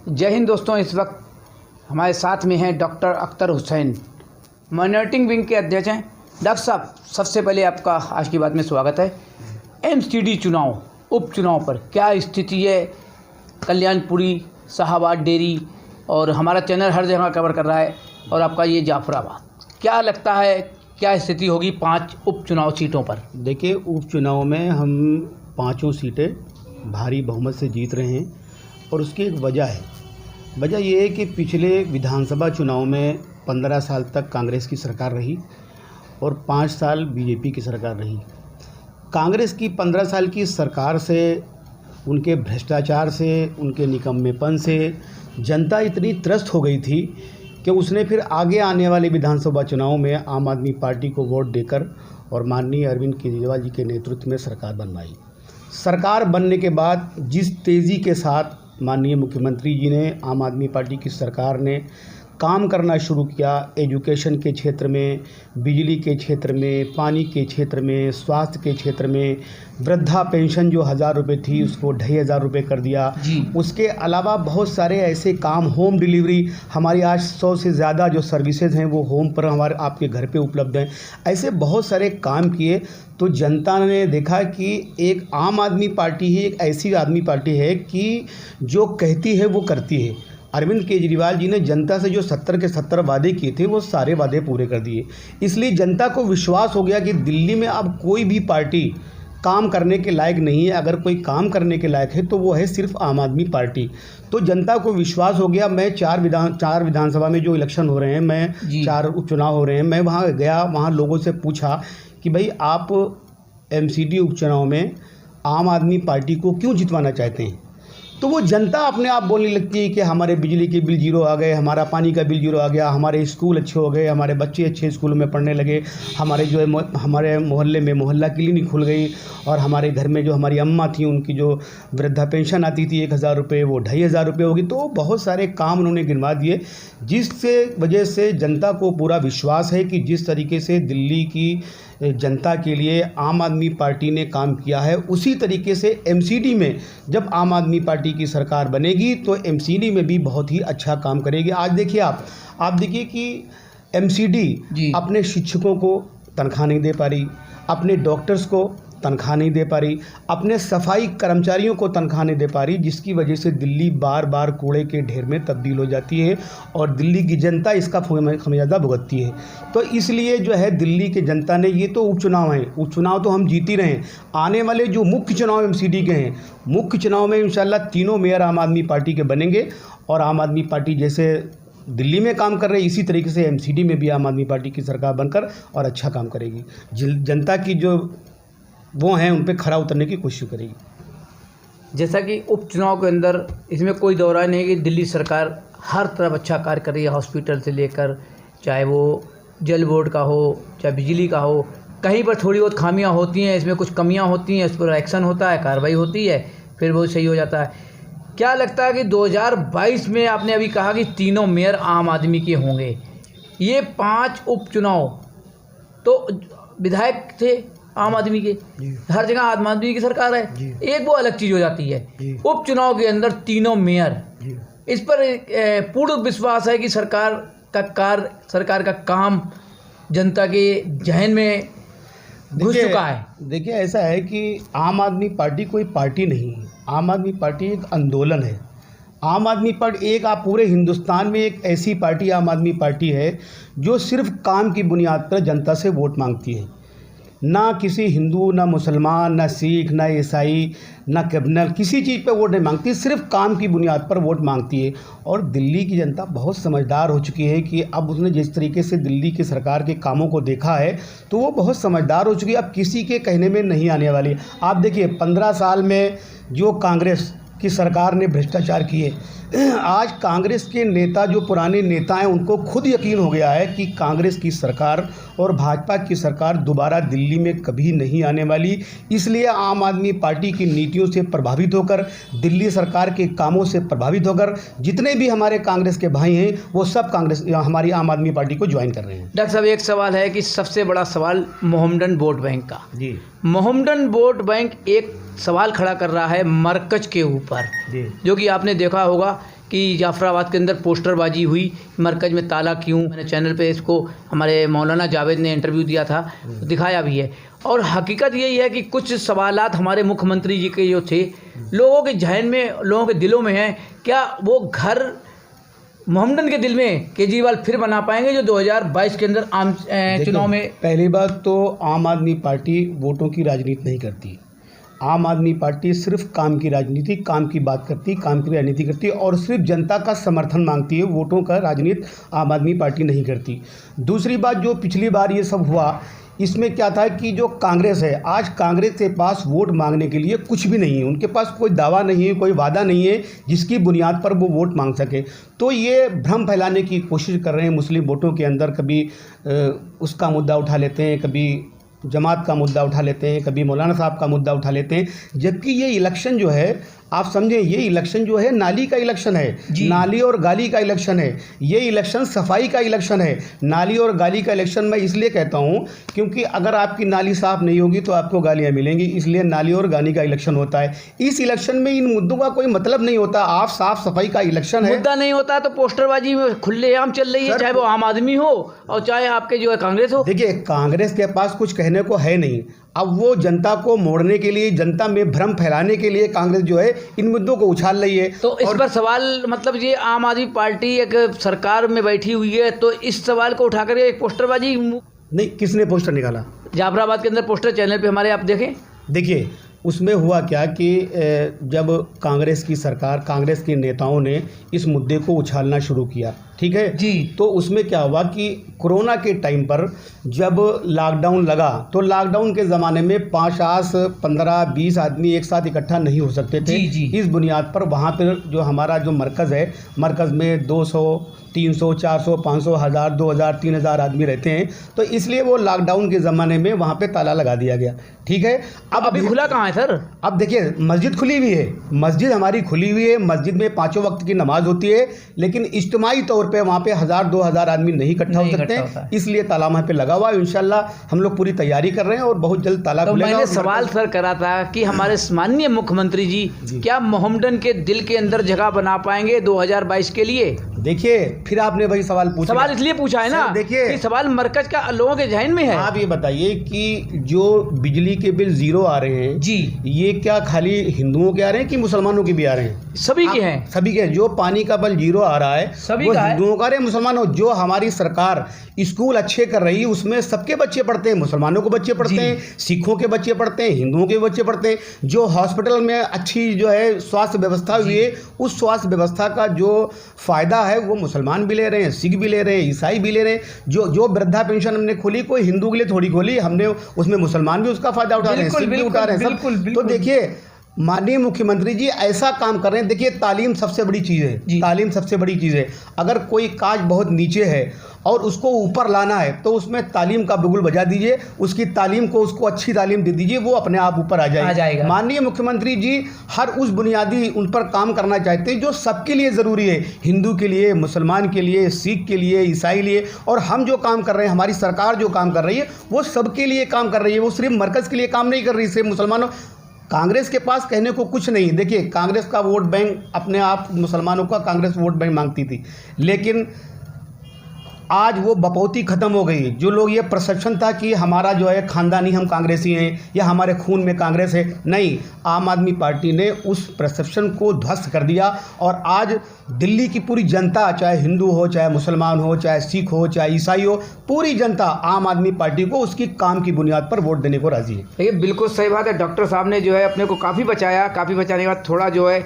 जय हिंद दोस्तों। इस वक्त हमारे साथ में हैं doctor Akhtar Hussain, minority wing के अध्यक्ष हैं। डॉक्टर साहब, सबसे पहले आपका आज की बात में स्वागत है। एमसीडी चुनाव, उपचुनाव पर क्या स्थिति है? कल्याणपुरी, शाहाबाद डेयरी और हमारा चैनल हर जगह कवर कर रहा है, और आपका ये जाफराबाद, क्या लगता है क्या स्थिति होगी 5 उपचुनाव सीटों पर? देखिए, उपचुनाव में हम 5 सीटें भारी बहुमत से जीत रहे हैं, और उसकी एक वजह है। वजह यह है कि पिछले विधानसभा चुनाव में 15 साल तक कांग्रेस की सरकार रही और 5 साल बीजेपी की सरकार रही। कांग्रेस की 15 साल की सरकार से, उनके भ्रष्टाचार से, उनके निकम्मेपन से जनता इतनी त्रस्त हो गई थी कि उसने फिर आगे आने वाले विधानसभा चुनाव में आम आदमी पार्टी को वोट देकर और माननीय अरविंद केजरीवाल जी के नेतृत्व में सरकार बनवाई। सरकार बनने के बाद जिस तेज़ी के साथ माननीय मुख्यमंत्री जी ने, आम आदमी पार्टी की सरकार ने काम करना शुरू किया, एजुकेशन के क्षेत्र में, बिजली के क्षेत्र में, पानी के क्षेत्र में, स्वास्थ्य के क्षेत्र में, वृद्धा पेंशन जो 1000 रुपये थी उसको 2500 रुपये कर दिया। उसके अलावा बहुत सारे ऐसे काम, होम डिलीवरी, हमारी आज 100 से ज़्यादा जो सर्विसेज हैं वो होम पर हमारे आपके घर पे उपलब्ध हैं। ऐसे बहुत सारे काम किए तो जनता ने देखा कि एक आम आदमी पार्टी ही एक ऐसी आदमी पार्टी है कि जो कहती है वो करती है। अरविंद केजरीवाल जी ने जनता से जो 70 के 70 वादे किए थे वो सारे वादे पूरे कर दिए। इसलिए जनता को विश्वास हो गया कि दिल्ली में अब कोई भी पार्टी काम करने के लायक नहीं है। अगर कोई काम करने के लायक है तो वो है सिर्फ आम आदमी पार्टी। तो जनता को विश्वास हो गया। मैं 4 विधानसभा में जो इलेक्शन हो रहे हैं, मैं 4 उपचुनाव हो रहे हैं, मैं वहाँ गया, वहाँ लोगों से पूछा कि भाई आप एमसीडी उपचुनाव में आम आदमी पार्टी को क्यों जितवाना चाहते हैं? तो वो जनता अपने आप बोलने लगती है कि हमारे बिजली के बिल जीरो आ गए, हमारा पानी का बिल जीरो आ गया, हमारे स्कूल अच्छे हो गए, हमारे बच्चे अच्छे स्कूलों में पढ़ने लगे, हमारे जो है हमारे मोहल्ले में मोहल्ला क्लिनिक खुल गई, और हमारे घर में जो हमारी अम्मा थी उनकी जो वृद्धा पेंशन आती थी 1000 रुपये, वो 2500 रुपये होगी। तो बहुत सारे काम उन्होंने गिनवा दिए, जिससे वजह से जनता को पूरा विश्वास है कि जिस तरीके से दिल्ली की जनता के लिए आम आदमी पार्टी ने काम किया है, उसी तरीके से एमसीडी में जब आम आदमी पार्टी की सरकार बनेगी तो एमसीडी में भी बहुत ही अच्छा काम करेगी। आज देखिए, आप देखिए कि एमसीडी अपने शिक्षकों को तनख्वाह नहीं दे पा रही, अपने डॉक्टर्स को तनख्वाह नहीं दे पा रही, अपने सफाई कर्मचारियों को तनख्वाह नहीं दे पा रही, जिसकी वजह से दिल्ली बार बार कूड़े के ढेर में तब्दील हो जाती है और दिल्ली की जनता इसका खमियाजा भुगतती है। तो इसलिए जो है दिल्ली की जनता ने, ये तो उपचुनाव हैं, उपचुनाव तो हम जीत ही रहे हैं। आने वाले जो मुख्य चुनाव एमसीडी के हैं, मुख्य चुनाव में इंशाल्लाह तीनों मेयर आम आदमी पार्टी के बनेंगे, और आम आदमी पार्टी जैसे दिल्ली में काम कर रहे हैं इसी तरीके से एमसीडी में भी आम आदमी पार्टी की सरकार बनकर और अच्छा काम करेगी। जनता की जो वो हैं उन पे खरा उतरने की कोशिश करेगी। जैसा कि उपचुनाव के अंदर इसमें कोई दो राय नहीं है कि दिल्ली सरकार हर तरफ अच्छा कार्य कर रही है, हॉस्पिटल से लेकर, चाहे वो जल बोर्ड का हो, चाहे बिजली का हो। कहीं पर थोड़ी बहुत खामियां होती हैं, इसमें कुछ कमियां होती हैं, उस पर एक्शन होता है, कार्रवाई होती है, फिर वो सही हो जाता है। क्या लगता है कि 2022 में आपने अभी कहा कि तीनों मेयर आम आदमी के होंगे, ये 5 उपचुनाव तो विधायक थे आम आदमी के, हर जगह आम आदमी की सरकार है, एक वो अलग चीज़ हो जाती है। उपचुनाव के अंदर तीनों मेयर, इस पर पूर्ण विश्वास है कि सरकार का काम जनता के जहन में घुस चुका है। देखिए, ऐसा है कि आम आदमी पार्टी कोई पार्टी नहीं है, आम आदमी पार्टी एक आंदोलन है। आम आदमी पार्टी एक, आप पूरे हिंदुस्तान में एक ऐसी पार्टी आम आदमी पार्टी है जो सिर्फ काम की बुनियाद पर जनता से वोट मांगती है। ना किसी हिंदू, ना मुसलमान, ना सिख, ना ईसाई, ना कैबनल, किसी चीज़ पे वोट नहीं मांगती, सिर्फ काम की बुनियाद पर वोट मांगती है। और दिल्ली की जनता बहुत समझदार हो चुकी है कि अब उसने जिस तरीके से दिल्ली की सरकार के कामों को देखा है तो वो बहुत समझदार हो चुकी है, अब किसी के कहने में नहीं आने वाली। आप देखिए, 15 साल में जो कांग्रेस की सरकार ने भ्रष्टाचार किए, आज कांग्रेस के नेता, जो पुराने नेता हैं, उनको खुद यकीन हो गया है कि कांग्रेस की सरकार और भाजपा की सरकार दोबारा दिल्ली में कभी नहीं आने वाली। इसलिए आम आदमी पार्टी की नीतियों से प्रभावित होकर, दिल्ली सरकार के कामों से प्रभावित होकर जितने भी हमारे कांग्रेस के भाई हैं वो सब कांग्रेस, हमारी आम आदमी पार्टी को ज्वाइन कर रहे हैं। डॉक्टर साहब, एक सवाल है कि सबसे बड़ा सवाल मोहम्मडन वोट बैंक का। जी, मोहम्मडन वोट बैंक एक सवाल खड़ा कर रहा है मरकज के ऊपर, जो कि आपने देखा होगा कि जाफराबाद के अंदर पोस्टरबाजी हुई, मरकज़ में ताला क्यों। मैंने चैनल पे इसको हमारे मौलाना जावेद ने इंटरव्यू दिया था, दिखाया भी है। और हकीकत यही है कि कुछ सवालात हमारे मुख्यमंत्री जी के जो थे, लोगों के जहन में, लोगों के दिलों में हैं, क्या वो घर मोहम्मदन के दिल में केजरीवाल फिर बना पाएंगे जो 2022 के अंदर आम चुनाव में। पहली बात तो आम आदमी पार्टी वोटों की राजनीति नहीं करती। आम आदमी पार्टी सिर्फ काम की राजनीति, काम की बात करती, काम की राजनीति करती है और सिर्फ जनता का समर्थन मांगती है। वोटों का राजनीति आम आदमी पार्टी नहीं करती। दूसरी बात, जो पिछली बार ये सब हुआ, इसमें क्या था कि जो कांग्रेस है, आज कांग्रेस के पास वोट मांगने के लिए कुछ भी नहीं है। उनके पास कोई दावा नहीं है, कोई वादा नहीं है जिसकी बुनियाद पर वो वोट मांग सके। तो ये भ्रम फैलाने की कोशिश कर रहे हैं मुस्लिम वोटों के अंदर। कभी उसका मुद्दा उठा लेते हैं, कभी जमात का मुद्दा उठा लेते हैं, कभी मौलाना साहब का मुद्दा उठा लेते हैं। जबकि ये इलेक्शन जो है, आप समझें, ये इलेक्शन जो है नाली का इलेक्शन है, नाली और गाली का इलेक्शन है। ये इलेक्शन सफाई का इलेक्शन है। नाली और गाली का इलेक्शन मैं इसलिए कहता हूँ क्योंकि अगर आपकी नाली साफ नहीं होगी तो आपको गालियाँ मिलेंगी, इसलिए नाली और गाली का इलेक्शन होता है। इस इलेक्शन में इन मुद्दों का कोई मतलब नहीं होता। आप साफ सफाई का इलेक्शन है, मुद्दा नहीं होता तो पोस्टरबाजी में खुलेआम चल रही है, चाहे वो आम आदमी हो और चाहे आपके जो है कांग्रेस हो। देखिए, कांग्रेस के पास कुछ कहने को है नहीं। अब वो जनता को मोड़ने के लिए, जनता में भ्रम फैलाने के लिए कांग्रेस जो है इन मुद्दों को उछाल रही है। तो इस पर सवाल, मतलब ये आम आदमी पार्टी एक सरकार में बैठी हुई है, तो इस सवाल को उठाकर एक पोस्टरबाजी नहीं, किसने पोस्टर निकाला? जाफराबाद के अंदर पोस्टर चैनल पे हमारे आप देखें। देखिए, उसमें हुआ क्या कि जब कांग्रेस की सरकार, कांग्रेस के नेताओं ने इस मुद्दे को उछालना शुरू किया, ठीक है जी, तो उसमें क्या हुआ कि कोरोना के टाइम पर जब लॉकडाउन लगा तो लॉकडाउन के ज़माने में 5, 15, 20 आदमी एक साथ इकट्ठा नहीं हो सकते थे। जी। इस बुनियाद पर वहाँ पर जो हमारा जो मरकज़ है, मरकज़ में 200, 300, 400, 500, 1000, 2000, 3000 आदमी रहते हैं। तो इसलिए वो लॉकडाउन के ज़माने में वहाँ पे ताला लगा दिया गया, ठीक है। अब अभी खुला कहाँ है सर? अब देखिए, मस्जिद खुली हुई है, मस्जिद हमारी खुली हुई है। मस्जिद में 5 वक्त की नमाज होती है, लेकिन इज्तिमाई तौर पे वहाँ पे 1000, 2000 आदमी नहीं इकट्ठा हो सकते हैं, इसलिए ताला वहाँ पे लगा हुआ है। इंशाल्लाह हम लोग पूरी तैयारी कर रहे हैं और बहुत जल्द ताला खुलेगा। मैंने सवाल सर करा था कि हमारे माननीय मुख्यमंत्री जी क्या मोहम्मदन के दिल के अंदर जगह बना पाएंगे 2022 के लिए? देखिए, फिर आपने वही सवाल पूछा। सवाल इसलिए पूछा है ना, देखिए, कि सवाल मरकज का लोगों के जहन में है। आप ये बताइए कि जो बिजली के बिल 0 आ रहे हैं जी, ये क्या खाली हिंदुओं के आ रहे हैं कि मुसलमानों के भी आ रहे हैं? सभी के हैं, सभी के। जो पानी का बिल 0 आ रहा है सभी वो का हिंदुओं का, मुसलमानों। जो हमारी सरकार स्कूल अच्छे कर रही है उसमें सबके बच्चे पढ़ते हैं, मुसलमानों के बच्चे पढ़ते हैं, सिखों के बच्चे पढ़ते हैं, हिंदुओं के बच्चे पढ़ते हैं। जो हॉस्पिटल में अच्छी जो है स्वास्थ्य व्यवस्था हुई है, उस स्वास्थ्य व्यवस्था का जो फायदा है वो मुसलमान भी ले रहे हैं, सिख भी ले रहे हैं, ईसाई भी ले रहे हैं। जो वृद्धा पेंशन हमने खोली, कोई हिंदू के लिए थोड़ी खोली हमने, उसमें मुसलमान भी उसका फायदा उठा रहे हैं, सिख भी उठा रहे हैं सब। तो देखिए, माननीय मुख्यमंत्री जी ऐसा काम कर रहे हैं। देखिए, तालीम सबसे बड़ी चीज़ है, तालीम सबसे बड़ी चीज़ है। अगर कोई काज बहुत नीचे है और उसको ऊपर लाना है तो उसमें तालीम का बिगुल बजा दीजिए, उसकी तालीम को, उसको अच्छी तालीम दे दीजिए, वो अपने आप ऊपर आ जाएगा। माननीय मुख्यमंत्री जी हर उस बुनियादी उन पर काम करना चाहते हैं जो सबके लिए ज़रूरी है, हिंदू के लिए, मुसलमान के लिए, सिख के लिए, ईसाई लिए। और हम जो काम कर रहे हैं, हमारी सरकार जो काम कर रही है वो सबके लिए काम कर रही है, वो सिर्फ मरकज़ के लिए काम नहीं कर रही, सिर्फ मुसलमानों। कांग्रेस के पास कहने को कुछ नहीं। देखिए, कांग्रेस का वोट बैंक अपने आप मुसलमानों का कांग्रेस वोट बैंक मांगती थी, लेकिन आज वो बपौती ख़त्म हो गई। जो लोग ये परसेप्शन था कि हमारा जो है ख़ानदानी, हम कांग्रेसी हैं या हमारे खून में कांग्रेस है, नहीं, आम आदमी पार्टी ने उस परसेप्शन को ध्वस्त कर दिया। और आज दिल्ली की पूरी जनता, चाहे हिंदू हो, चाहे मुसलमान हो, चाहे सिख हो, चाहे ईसाई हो, पूरी जनता आम आदमी पार्टी को उसकी काम की बुनियाद पर वोट देने को राज़ी है। देखिए, बिल्कुल सही बात है। डॉक्टर साहब ने जो है अपने को काफ़ी बचाया, काफ़ी बचाने के बाद थोड़ा जो है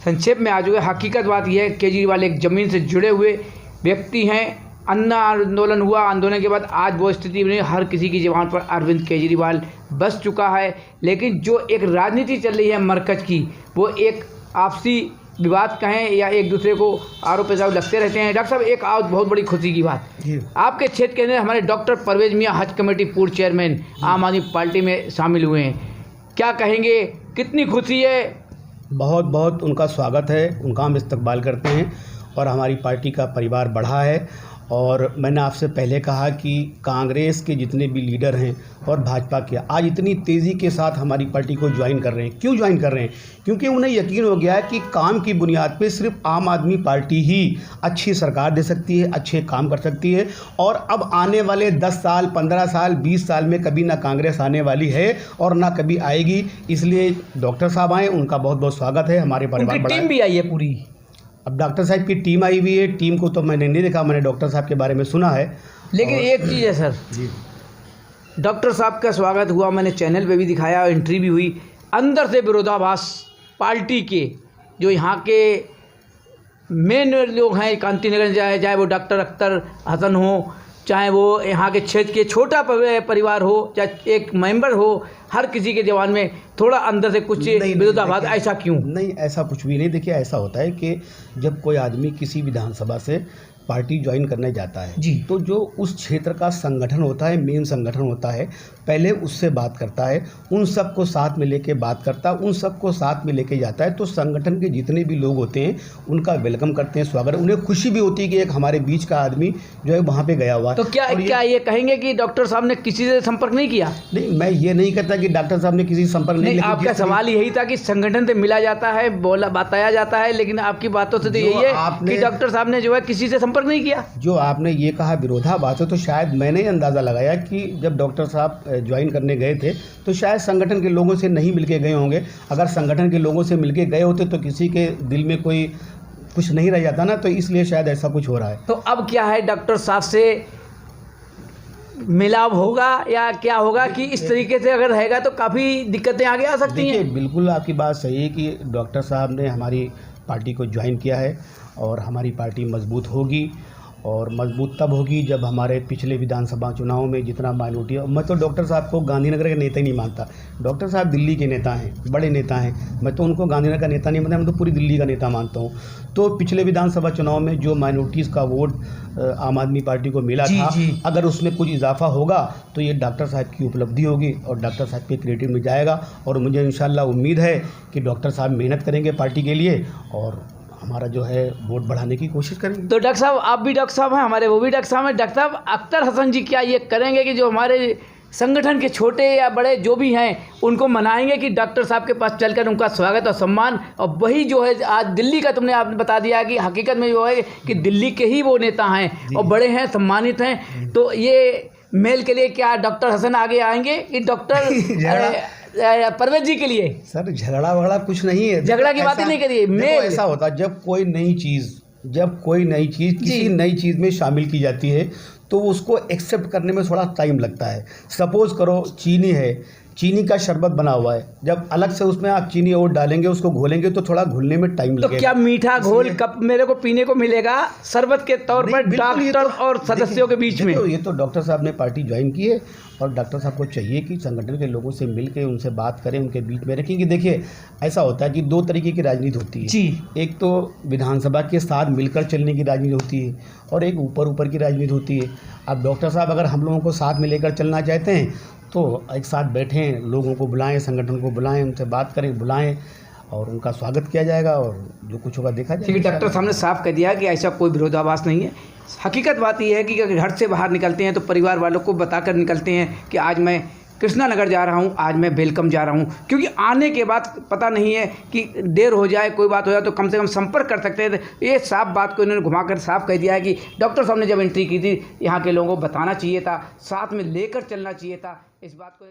संक्षेप में आ जो है हकीकत बात यह है, केजरीवाल एक ज़मीन से जुड़े हुए व्यक्ति हैं। अन्ना आंदोलन हुआ, आंदोलन के बाद आज वो स्थिति बनी, हर किसी की ज़बान पर अरविंद केजरीवाल बस चुका है। लेकिन जो एक राजनीति चल रही है मरकज की, वो एक आपसी विवाद कहें या एक दूसरे को आरोप प्रत्यारोप लगते रहते हैं। डॉक्टर साहब, एक आज बहुत बड़ी खुशी की बात, आपके क्षेत्र के अंदर हमारे डॉक्टर परवेज मियाँ हज कमेटी पूर्व चेयरमैन आम आदमी पार्टी में शामिल हुए हैं, क्या कहेंगे, कितनी खुशी है? बहुत बहुत उनका स्वागत है, उनका हम इस्तकबाल करते हैं। और हमारी पार्टी का परिवार बढ़ा है। और मैंने आपसे पहले कहा कि कांग्रेस के जितने भी लीडर हैं और भाजपा के आज इतनी तेज़ी के साथ हमारी पार्टी को ज्वाइन कर रहे हैं। क्यों ज्वाइन कर रहे हैं? क्योंकि उन्हें यकीन हो गया है कि काम की बुनियाद पे सिर्फ आम आदमी पार्टी ही अच्छी सरकार दे सकती है, अच्छे काम कर सकती है। और अब आने वाले 10 साल, 15 साल, 20 साल में कभी ना कांग्रेस आने वाली है और ना कभी आएगी। इसलिए डॉक्टर साहब आए, उनका बहुत बहुत स्वागत है। हमारे परिवार बड़ा टीम भी आई है पूरी। अब डॉक्टर साहब की टीम आई हुई है। टीम को तो मैंने नहीं देखा, मैंने डॉक्टर साहब के बारे में सुना है। लेकिन एक चीज़ है सर जी, डॉक्टर साहब का स्वागत हुआ, मैंने चैनल पे भी दिखाया, एंट्री भी हुई। अंदर से विरोधाभास पार्टी के जो यहाँ के मेन लोग हैं कांति नगर, चाहे वो डॉक्टर अख्तर हसन हो, चाहे वो यहाँ के क्षेत्र के छोटा परिवार हो, चाहे एक मेंबर हो, हर किसी के जवान में थोड़ा अंदर से कुछ विरोधाभास। ऐसा क्यों? नहीं, ऐसा कुछ भी नहीं। देखिए, ऐसा होता है कि जब कोई आदमी किसी विधानसभा से पार्टी ज्वाइन करने जाता है जी, तो जो उस क्षेत्र का संगठन होता है, मेन संगठन होता है, पहले उससे बात करता है, उन सबको साथ में लेके बात करता है, उन सबको साथ में लेके जाता है। तो संगठन के जितने भी लोग होते हैं उनका वेलकम करते हैं, स्वागत। उन्हें खुशी भी होती है कि एक हमारे बीच का आदमी जो है वहाँ पे गया हुआ है। तो क्या ये कहेंगे कि डॉक्टर साहब ने किसी से संपर्क नहीं किया? नहीं, मैं ये नहीं कहता कि डॉक्टर साहब ने किसी से संपर्क नहीं। आपका सवाल यही था कि संगठन से मिला जाता है, बताया जाता है, लेकिन आपकी बातों से तो यही है कि डॉक्टर साहब ने जो है किसी से संपर्क नहीं किया। जो आपने ये कहा विरोधाभास है, तो शायद मैंने अंदाज़ा लगाया कि जब डॉक्टर साहब ज्वाइन करने गए थे तो शायद संगठन के लोगों से नहीं मिलके गए होंगे। अगर संगठन के लोगों से मिलके गए होते तो किसी के दिल में कोई कुछ नहीं रह जाता ना, तो इसलिए शायद ऐसा कुछ हो रहा है। तो अब क्या है, डॉक्टर साहब से मिलाप होगा या क्या होगा कि इस तरीके से अगर रहेगा तो काफ़ी दिक्कतें आगे आ सकती हैं? बिल्कुल आपकी बात सही है कि डॉक्टर साहब ने हमारी पार्टी को ज्वाइन किया है और हमारी पार्टी मजबूत होगी। और मजबूत तब होगी जब हमारे पिछले विधानसभा चुनाव में जितना माइनॉरिटी है। मैं तो डॉक्टर साहब को गांधीनगर के नेता ही नहीं मानता। डॉक्टर साहब दिल्ली के नेता हैं, बड़े नेता हैं। मैं तो उनको गांधीनगर का नेता नहीं मानता, मैं तो पूरी दिल्ली का नेता मानता हूँ। तो पिछले विधानसभा चुनाव में जो माइनॉरिटीज़ का वोट आम आदमी पार्टी को मिला था, अगर उसमें कुछ इजाफा होगा तो ये डॉक्टर साहब की उपलब्धि होगी और डॉक्टर साहब के क्रेडिट में जाएगा। और मुझे इंशाल्लाह उम्मीद है कि डॉक्टर साहब मेहनत करेंगे पार्टी के लिए और हमारा जो है वोट बढ़ाने की कोशिश करेंगे। तो डॉक्टर साहब, आप भी डॉक्टर साहब हैं, हमारे वो भी डॉक्टर साहब हैं। डॉक्टर साहब अख्तर हसन जी क्या ये करेंगे कि जो हमारे संगठन के छोटे या बड़े जो भी हैं उनको मनाएंगे कि डॉक्टर साहब के पास चलकर उनका स्वागत और सम्मान? और वही जो है आज दिल्ली का तुमने आपने बता दिया कि हकीकत में जो है कि दिल्ली के ही वो नेता हैं और बड़े हैं, सम्मानित हैं। तो ये मेल के लिए क्या डॉक्टर हसन आगे आएंगे कि डॉक्टर परवेज जी के लिए? सर, झगड़ा वगड़ा कुछ नहीं है। झगड़ा की बात ही नहीं करिए। मेल ऐसा होता है जब कोई नई चीज़ किसी नई चीज़ में शामिल की जाती है तो उसको एक्सेप्ट करने में थोड़ा टाइम लगता है। सपोज़ करो चीनी है, चीनी का शरबत बना हुआ है, जब अलग से उसमें आप चीनी और डालेंगे, उसको घोलेंगे तो थोड़ा घुलने में टाइम लगेगा। तो क्या मीठा घोल कप मेरे को पीने को मिलेगा शरबत के तौर पर डॉक्टर और सदस्यों के बीच में? ये तो डॉक्टर साहब ने पार्टी ज्वाइन की है और डॉक्टर साहब को चाहिए कि संगठन के लोगों से मिल के उनसे बात करें, उनके बीच में रखें। कि देखिए, ऐसा होता है कि दो तरीके की राजनीति होती है जी। एक तो विधानसभा के साथ मिलकर चलने की राजनीति होती है और एक ऊपर की राजनीति होती है। अब डॉक्टर साहब अगर हम लोगों को साथ में लेकर चलना चाहते हैं तो एक साथ बैठें, लोगों को बुलाएं, संगठन को बुलाएं, उनसे बात करें, बुलाएं और उनका स्वागत किया जाएगा और जो कुछ होगा देखा जाएगा। ठीक है, डॉक्टर साहब ने साफ कर दिया कि ऐसा कोई विरोधाभास नहीं है। हकीकत बात यह है कि अगर घर से बाहर निकलते हैं तो परिवार वालों को बताकर निकलते हैं कि आज मैं कृष्णा नगर जा रहा हूँ, आज मैं वेलकम जा रहा हूँ। क्योंकि आने के बाद पता नहीं है कि देर हो जाए, कोई बात हो जाए तो कम से कम संपर्क कर सकते हैं। ये साफ बात को इन्होंने घुमाकर साफ कह दिया है कि डॉक्टर साहब ने जब एंट्री की थी यहाँ के लोगों को बताना चाहिए था, साथ में लेकर चलना चाहिए था। इस बात को